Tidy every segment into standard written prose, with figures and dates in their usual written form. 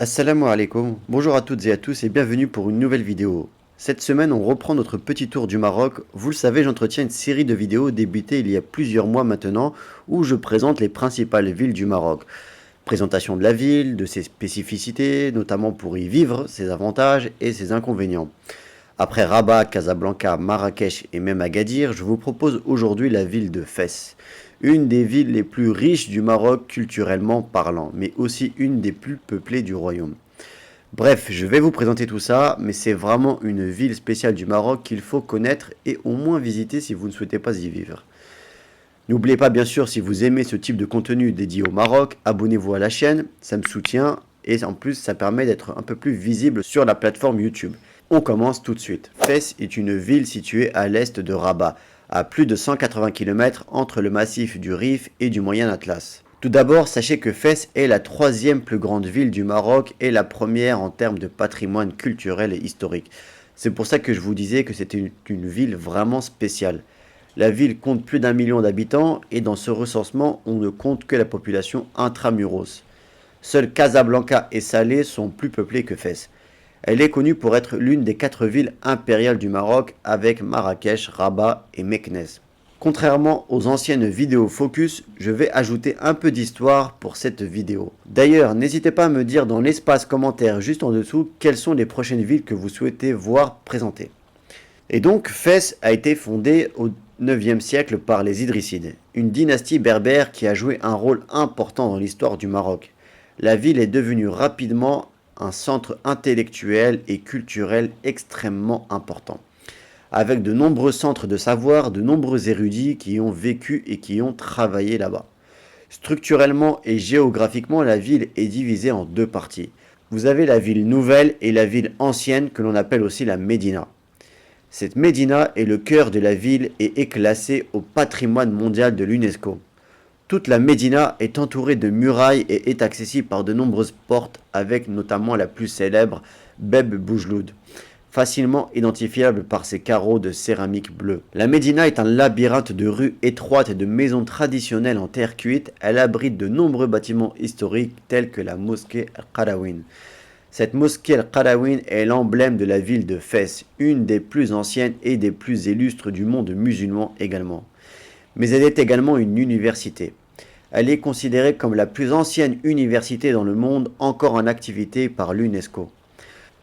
Assalamu alaikum, bonjour à toutes et à tous et bienvenue pour une nouvelle vidéo. Cette semaine, on reprend notre petit tour du Maroc. Vous le savez, j'entretiens une série de vidéos débutées il y a plusieurs mois maintenant où je présente les principales villes du Maroc. Présentation de la ville, de ses spécificités, notamment pour y vivre, ses avantages et ses inconvénients. Après Rabat, Casablanca, Marrakech et même Agadir, je vous propose aujourd'hui la ville de Fès. Une des villes les plus riches du Maroc culturellement parlant, mais aussi une des plus peuplées du royaume. Bref, je vais vous présenter tout ça, mais c'est vraiment une ville spéciale du Maroc qu'il faut connaître et au moins visiter si vous ne souhaitez pas y vivre. N'oubliez pas bien sûr, si vous aimez ce type de contenu dédié au Maroc, abonnez-vous à la chaîne, ça me soutient et en plus ça permet d'être un peu plus visible sur la plateforme YouTube. On commence tout de suite. Fès est une ville située à l'est de Rabat, à plus de 180 km entre le massif du Rif et du Moyen Atlas. Tout d'abord, sachez que Fès est la troisième plus grande ville du Maroc et la première en termes de patrimoine culturel et historique. C'est pour ça que je vous disais que c'était une ville vraiment spéciale. La ville compte plus d'1 million d'habitants et dans ce recensement, on ne compte que la population intramuros. Seuls Casablanca et Salé sont plus peuplés que Fès. Elle est connue pour être l'une des 4 villes impériales du Maroc avec Marrakech, Rabat et Meknès. Contrairement aux anciennes vidéos focus, je vais ajouter un peu d'histoire pour cette vidéo. D'ailleurs, n'hésitez pas à me dire dans l'espace commentaire juste en dessous quelles sont les prochaines villes que vous souhaitez voir présentées. Et donc, Fès a été fondée au 9e siècle par les Idrissides, une dynastie berbère qui a joué un rôle important dans l'histoire du Maroc. La ville est devenue rapidement un centre intellectuel et culturel extrêmement important, avec de nombreux centres de savoir, de nombreux érudits qui y ont vécu et qui ont travaillé là-bas. Structurellement et géographiquement, la ville est divisée en deux parties. Vous avez la ville nouvelle et la ville ancienne que l'on appelle aussi la Médina. Cette Médina est le cœur de la ville et est classée au patrimoine mondial de l'UNESCO. Toute la Médina est entourée de murailles et est accessible par de nombreuses portes avec notamment la plus célèbre Beb Boujloud, facilement identifiable par ses carreaux de céramique bleue. La Médina est un labyrinthe de rues étroites et de maisons traditionnelles en terre cuite. Elle abrite de nombreux bâtiments historiques tels que la mosquée Al-Qarawin. Cette mosquée Al-Qarawin est l'emblème de la ville de Fès, une des plus anciennes et des plus illustres du monde musulman également. Mais elle est également une université. Elle est considérée comme la plus ancienne université dans le monde encore en activité par l'UNESCO.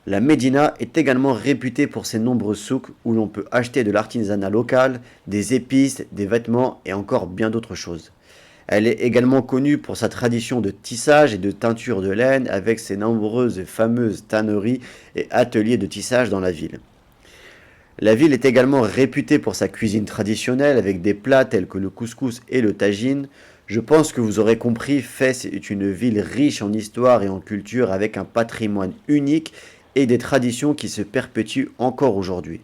La Médina est également réputée pour ses nombreux souks où l'on peut acheter de l'artisanat local, des épices, des vêtements et encore bien d'autres choses. Elle est également connue pour sa tradition de tissage et de teinture de laine avec ses nombreuses et fameuses tanneries et ateliers de tissage dans la ville. La ville est également réputée pour sa cuisine traditionnelle avec des plats tels que le couscous et le tagine. Je pense que vous aurez compris, Fès est une ville riche en histoire et en culture avec un patrimoine unique et des traditions qui se perpétuent encore aujourd'hui.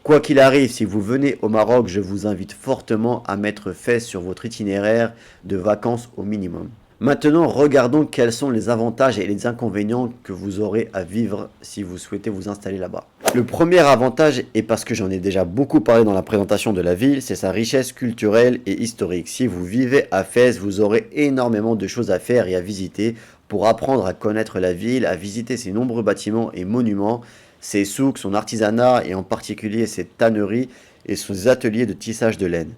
Quoi qu'il arrive, si vous venez au Maroc, je vous invite fortement à mettre Fès sur votre itinéraire de vacances au minimum. Maintenant, regardons quels sont les avantages et les inconvénients que vous aurez à vivre si vous souhaitez vous installer là-bas. Le premier avantage, et parce que j'en ai déjà beaucoup parlé dans la présentation de la ville, c'est sa richesse culturelle et historique. Si vous vivez à Fès, vous aurez énormément de choses à faire et à visiter pour apprendre à connaître la ville, à visiter ses nombreux bâtiments et monuments, ses souks, son artisanat et en particulier ses tanneries et ses ateliers de tissage de laine.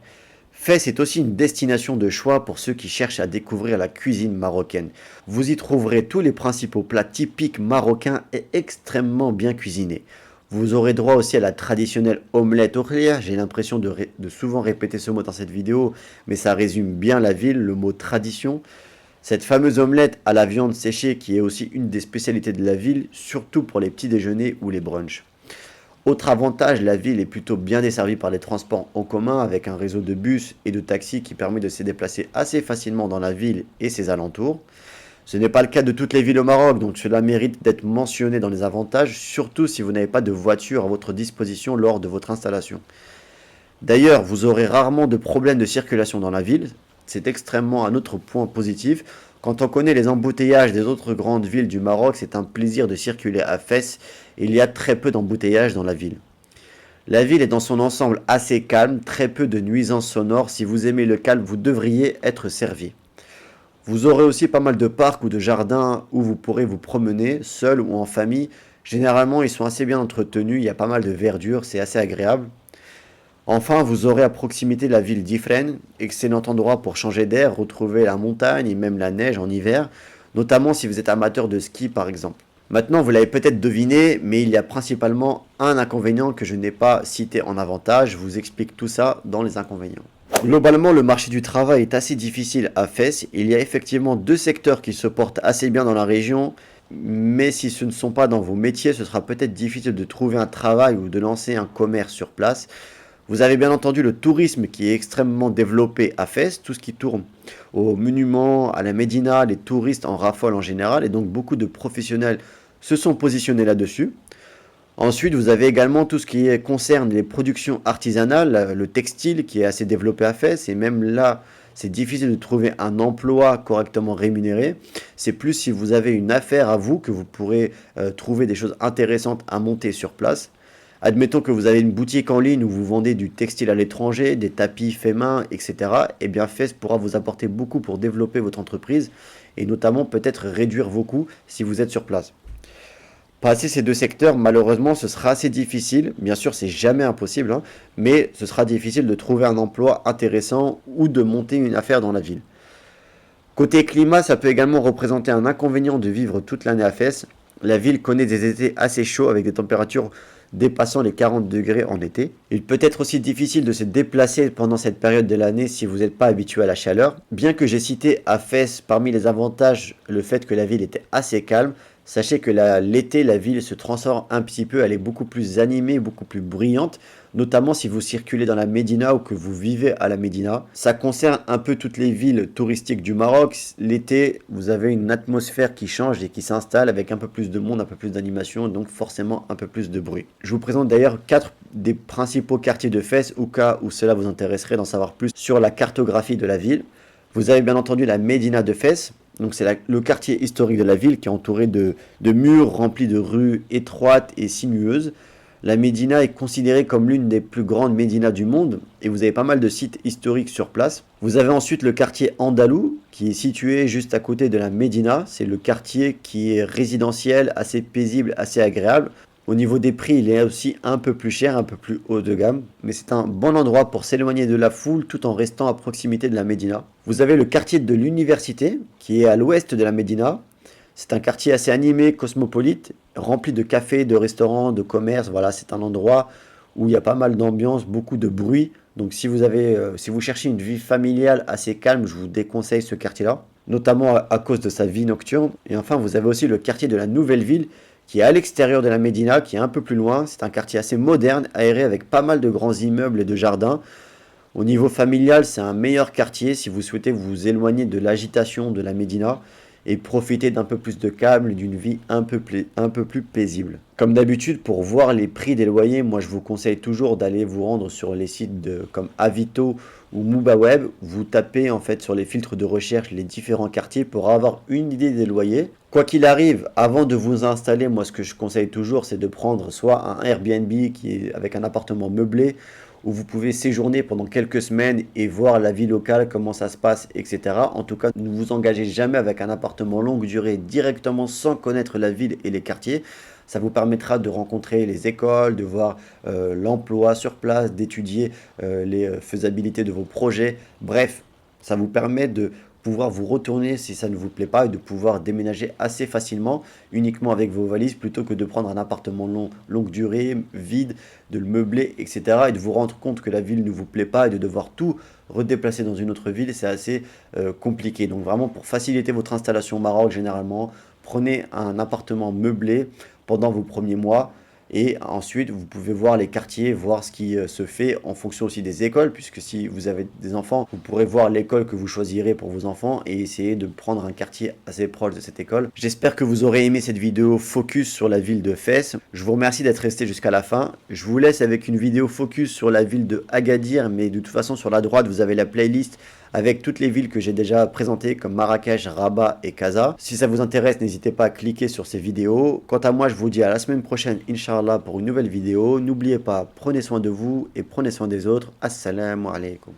Fès est aussi une destination de choix pour ceux qui cherchent à découvrir la cuisine marocaine. Vous y trouverez tous les principaux plats typiques marocains et extrêmement bien cuisinés. Vous aurez droit aussi à la traditionnelle omelette okhlia. J'ai l'impression de souvent répéter ce mot dans cette vidéo, mais ça résume bien la ville, le mot tradition. Cette fameuse omelette à la viande séchée qui est aussi une des spécialités de la ville, surtout pour les petits déjeuners ou les brunchs. Autre avantage, la ville est plutôt bien desservie par les transports en commun avec un réseau de bus et de taxis qui permet de se déplacer assez facilement dans la ville et ses alentours. Ce n'est pas le cas de toutes les villes au Maroc, donc cela mérite d'être mentionné dans les avantages, surtout si vous n'avez pas de voiture à votre disposition lors de votre installation. D'ailleurs, vous aurez rarement de problèmes de circulation dans la ville, c'est extrêmement un autre point positif. Quand on connaît les embouteillages des autres grandes villes du Maroc, c'est un plaisir de circuler à Fès. Il y a très peu d'embouteillages dans la ville. La ville est dans son ensemble assez calme, très peu de nuisances sonores. Si vous aimez le calme, vous devriez être servi. Vous aurez aussi pas mal de parcs ou de jardins où vous pourrez vous promener, seul ou en famille. Généralement, ils sont assez bien entretenus, il y a pas mal de verdure, c'est assez agréable. Enfin, vous aurez à proximité la ville d'Ifrane, excellent endroit pour changer d'air, retrouver la montagne et même la neige en hiver, notamment si vous êtes amateur de ski par exemple. Maintenant, vous l'avez peut-être deviné, mais il y a principalement un inconvénient que je n'ai pas cité en avantage. Je vous explique tout ça dans les inconvénients. Globalement, le marché du travail est assez difficile à Fès. Il y a effectivement deux secteurs qui se portent assez bien dans la région, mais si ce ne sont pas dans vos métiers, ce sera peut-être difficile de trouver un travail ou de lancer un commerce sur place. Vous avez bien entendu le tourisme qui est extrêmement développé à Fès, tout ce qui tourne aux monuments, à la Médina, les touristes en raffolent en général, et donc beaucoup de professionnels se sont positionnés là-dessus. Ensuite, vous avez également tout ce qui concerne les productions artisanales, le textile qui est assez développé à Fès, et même là, c'est difficile de trouver un emploi correctement rémunéré. C'est plus si vous avez une affaire à vous que vous pourrez trouver des choses intéressantes à monter sur place. Admettons que vous avez une boutique en ligne où vous vendez du textile à l'étranger, des tapis faits main, etc. Eh bien, Fès pourra vous apporter beaucoup pour développer votre entreprise et notamment peut-être réduire vos coûts si vous êtes sur place. Passer ces deux secteurs, malheureusement, ce sera assez difficile. Bien sûr, c'est jamais impossible, hein, mais ce sera difficile de trouver un emploi intéressant ou de monter une affaire dans la ville. Côté climat, ça peut également représenter un inconvénient de vivre toute l'année à Fès. La ville connaît des étés assez chauds avec des températures dépassant les 40 degrés en été. Il peut être aussi difficile de se déplacer pendant cette période de l'année si vous n'êtes pas habitué à la chaleur. Bien que j'ai cité à Fès parmi les avantages le fait que la ville était assez calme, sachez que l'été, la ville se transforme un petit peu, elle est beaucoup plus animée, beaucoup plus bruyante, notamment si vous circulez dans la Médina ou que vous vivez à la Médina. Ça concerne un peu toutes les villes touristiques du Maroc. L'été, vous avez une atmosphère qui change et qui s'installe avec un peu plus de monde, un peu plus d'animation, donc forcément un peu plus de bruit. Je vous présente d'ailleurs 4 des principaux quartiers de Fès, au cas où cela vous intéresserait d'en savoir plus sur la cartographie de la ville. Vous avez bien entendu la Médina de Fès. Donc c'est le quartier historique de la ville qui est entouré de murs remplis de rues étroites et sinueuses. La Médina est considérée comme l'une des plus grandes médinas du monde et vous avez pas mal de sites historiques sur place. Vous avez ensuite le quartier Andalou qui est situé juste à côté de la Médina. C'est le quartier qui est résidentiel, assez paisible, assez agréable. Au niveau des prix, il est aussi un peu plus cher, un peu plus haut de gamme, mais c'est un bon endroit pour s'éloigner de la foule tout en restant à proximité de la Médina. Vous avez le quartier de l'université qui est à l'ouest de la Médina. C'est un quartier assez animé, cosmopolite, rempli de cafés, de restaurants, de commerces. Voilà, c'est un endroit où il y a pas mal d'ambiance, beaucoup de bruit. Donc si vous cherchez une vie familiale assez calme, je vous déconseille ce quartier-là, notamment à cause de sa vie nocturne. Et enfin, vous avez aussi le quartier de la Nouvelle Ville qui est à l'extérieur de la Médina, qui est un peu plus loin. C'est un quartier assez moderne, aéré avec pas mal de grands immeubles et de jardins. Au niveau familial, c'est un meilleur quartier si vous souhaitez vous éloigner de l'agitation de la Médina et profiter d'un peu plus de calme, d'une vie un peu plus paisible. Comme d'habitude, pour voir les prix des loyers, moi je vous conseille toujours d'aller vous rendre sur les sites comme Avito ou MubaWeb. Vous tapez en fait sur les filtres de recherche les différents quartiers pour avoir une idée des loyers. Quoi qu'il arrive, avant de vous installer, moi ce que je conseille toujours, c'est de prendre soit un Airbnb qui est avec un appartement meublé, où vous pouvez séjourner pendant quelques semaines et voir la vie locale, comment ça se passe, etc. En tout cas, ne vous engagez jamais avec un appartement longue durée directement sans connaître la ville et les quartiers. Ça vous permettra de rencontrer les écoles, de voir l'emploi sur place, d'étudier les faisabilités de vos projets. Bref, ça vous permet de pouvoir vous retourner si ça ne vous plaît pas et de pouvoir déménager assez facilement uniquement avec vos valises plutôt que de prendre un appartement longue durée, vide, de le meubler, etc. et de vous rendre compte que la ville ne vous plaît pas et de devoir tout redéplacer dans une autre ville, c'est assez compliqué. Donc vraiment pour faciliter votre installation au Maroc, généralement, prenez un appartement meublé pendant vos premiers mois. Et ensuite, vous pouvez voir les quartiers, voir ce qui se fait en fonction aussi des écoles, puisque si vous avez des enfants, vous pourrez voir l'école que vous choisirez pour vos enfants et essayer de prendre un quartier assez proche de cette école. J'espère que vous aurez aimé cette vidéo focus sur la ville de Fès. Je vous remercie d'être resté jusqu'à la fin. Je vous laisse avec une vidéo focus sur la ville de Agadir, mais de toute façon sur la droite, vous avez la playlist avec toutes les villes que j'ai déjà présentées comme Marrakech, Rabat et Casa. Si ça vous intéresse, n'hésitez pas à cliquer sur ces vidéos. Quant à moi, je vous dis à la semaine prochaine, Inch'Allah, pour une nouvelle vidéo. N'oubliez pas, prenez soin de vous et prenez soin des autres. Assalamu alaikum.